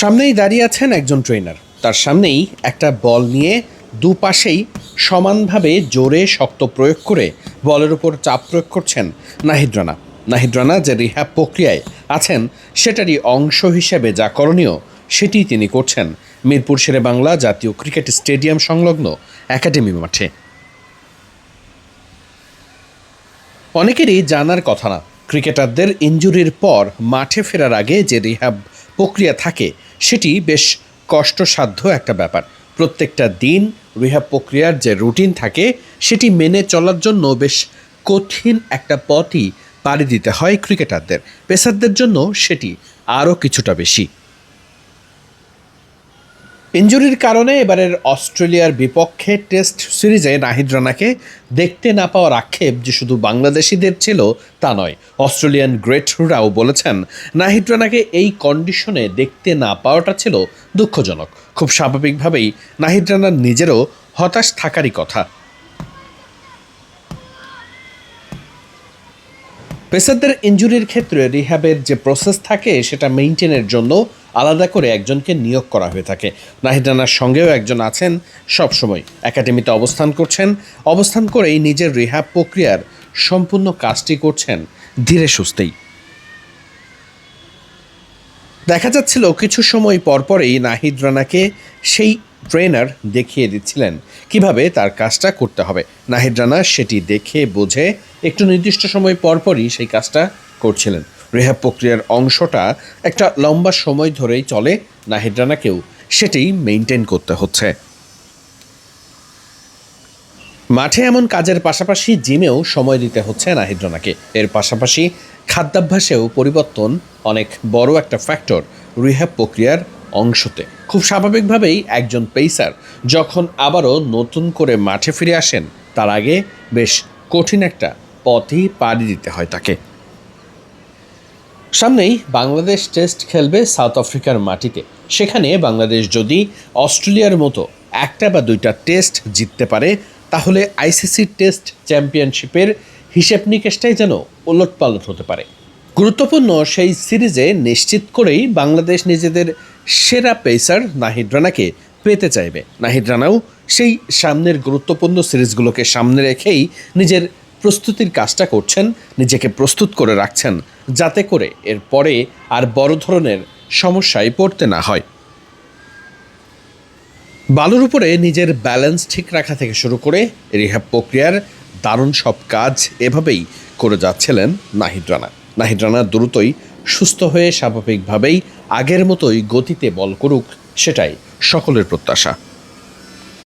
সামনেই দাঁড়িয়ে আছেন একজন ট্রেনার। তার সামনেই একটা বল নিয়ে দুপাশেই সমানভাবে জোরে শক্ত প্রয়োগ করে বলের উপর চাপ প্রয়োগ করছেন নাহিদ রানা। নাহিদ রানা যে রিহ্যাব প্রক্রিয়ায় আছেন সেটারই অংশ হিসেবে যা করণীয় সেটি তিনি করছেন মিরপুর শেরেবাংলা জাতীয় ক্রিকেট স্টেডিয়াম সংলগ্ন একাডেমি মাঠে। অনেকেরই জানার কথা না, ক্রিকেটারদের ইনজুরির পর মাঠে ফেরার আগে যে রিহ্যাব প্রক্রিয়া থাকে সেটি বেশ কষ্টসাধ্য একটা ব্যাপার। প্রত্যেকটা দিন রিহ্যাব প্রক্রিয়ার যে রুটিন থাকে সেটি মেনে চলার জন্য বেশ কঠিন একটা পথই পাড়ি দিতে হয় ক্রিকেটারদের। পেসারদের জন্য সেটি আরও কিছুটা বেশি। ইনজুরির কারণে এবারের অস্ট্রেলিয়ার বিপক্ষে টেস্ট সিরিজে নাহিদ রানাকে দেখতে না পাওয়ার আক্ষেপ যে শুধু বাংলাদেশিদের ছিল তা নয়, অস্ট্রেলিয়ান গ্রেটরাও বলেছেন নাহিদ রানাকে এই কন্ডিশনে দেখতে না পাওয়াটা ছিল দুঃখজনক। খুব স্বাভাবিকভাবেই নাহিদ রানার নিজেরও হতাশ থাকারই কথা। পেসারদের ইনজুরির ক্ষেত্রে রিহ্যাবের যে প্রসেস থাকে সেটা মেইনটেনের জন্য আলাদা করে একজনকে নিয়োগ করা হয়ে থাকে। নাহিদ রানার সঙ্গেও একজন আছেন সবসময়, একাডেমিতে অবস্থান করেই নিজের রিহ্যাব প্রক্রিয়ার সম্পূর্ণ কাজটি করছেন ধীরে সুস্থেই। দেখা যাচ্ছিল কিছু সময় পরপরই নাহিদ রানাকে সেই ট্রেনার দেখিয়ে দিচ্ছিলেন কিভাবে তার কাজটা করতে হবে। নাহিদ রানা সেটি দেখে বুঝে একটু নির্দিষ্ট সময় পরপরই সেই কাজটা করছিলেন। রিহ্যাব প্রক্রিয়ার অংশটা একটা লম্বা সময় ধরেই চলে, নাহিদ রানাকেও সেটি মেনটেন করতে হচ্ছে। মাঠে এমন কাজের পাশাপাশি জিমেও সময় দিতে হচ্ছে নাহিদ রানাকে। এর পাশাপাশি খাদ্যাভ্যাসেও পরিবর্তন অনেক বড় একটা ফ্যাক্টর রিহ্যাব প্রক্রিয়ার অংশতে। খুব স্বাভাবিকভাবেই একজন পেসার যখন আবারও নতুন করে মাঠে ফিরে আসেন তার আগে বেশ কঠিন একটা পথই পাড়ি দিতে হয় তাকে। সামনেই বাংলাদেশ টেস্ট খেলবে সাউথ আফ্রিকার মাটিতে। সেখানে বাংলাদেশ যদি অস্ট্রেলিয়ার মতো একটা বা দুইটা টেস্ট জিততে পারে তাহলে আইসিসি টেস্ট চ্যাম্পিয়নশিপের হিসেব নিকেশটাই যেন ওলটপালট হতে পারে। গুরুত্বপূর্ণ সেই সিরিজে নিশ্চিত করেই বাংলাদেশ নিজেদের সেরা পেসার নাহিদ রানাকে পেতে চাইবে। নাহিদ রানাও সেই সামনের গুরুত্বপূর্ণ সিরিজগুলোকে সামনে রেখেই নিজের প্রস্তুতির কাজটা করছেন, নিজেকে প্রস্তুত করে রাখছেন যাতে করে এরপরে আর বড় ধরনের সমস্যায় পড়তে না হয়। বালুর উপরে নিজের ব্যালেন্স ঠিক রাখা থেকে শুরু করে রিহ্যাব প্রক্রিয়ার দারুণ সব কাজ এভাবেই করে যাচ্ছিলেন নাহিদ রানা। নাহিদ রানা দ্রুতই সুস্থ হয়ে স্বাভাবিকভাবেই আগের মতোই গতিতে বল করুক, সেটাই সকলের প্রত্যাশা।